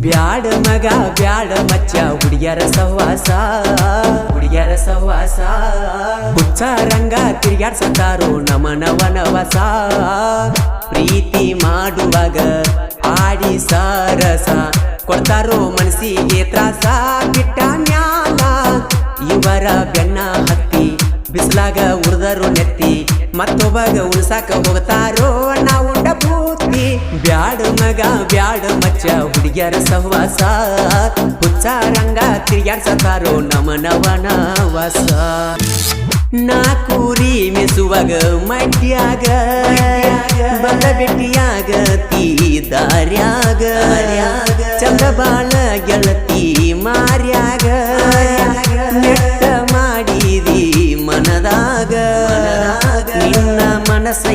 ಬ್ಯಾಡ ಮಗ ಬ್ಯಾಡ ಮಚ್ಚ ಹುಡುಗಿಯರ ಸಹವಾಸ ಹುಚ್ಚ ರಂಗ ತಿರ್ಗಾಡ್ಸತಾರೋ ನಮನವನವಸ ಪ್ರೀತಿ ಮಾಡುವಾಗ ಆಡಿ ಸರಸ ಕೊಡ್ತಾರೋ ಮನಸ್ಸಿಗೆ ತ್ರಾಸ ಬಿಟ್ಟ ಮ್ಯಾಲ ಇವರ ಬೆನ್ನ ಹತ್ತಿ ಬಿಸ್ಲಾಗ ಉರ್ದರು ನೆತ್ತಿ ಮತ್ತೊಬ್ಬಗ ಉಳ್ಸಾಕ ಹೋಗ್ತಾರೋ ನಾವುಂಡ ಬೂತಿ ಬ್ಯಾಡ ಮಗ ಬ್ಯಾಡ ಮಚ್ಚ ಹುಡುಗಿಯರ ಸಹವಾಸ ಹುಚ್ಚ ರಂಗ ತಿರ್ಗಾಡ್ಸತಾರೋ ನಮನವನವಸ ನಾ ಕೂರಿ ಮೆಸುವಾಗ ಮಡ್ಯಾಗ ಬಂದ ಬೆಟ್ಟಿಯಾಗ ದಾರ್ಯಾಗ ಚಂದ ಬಾಳ ಗೆಳತಿ ಮಾರ್ಯಾಗ ನೆಟ್ಟ ಮಾಡಿದಿ ಮನದಾಗ ನಿನ್ನ ಮನಸ್ಸ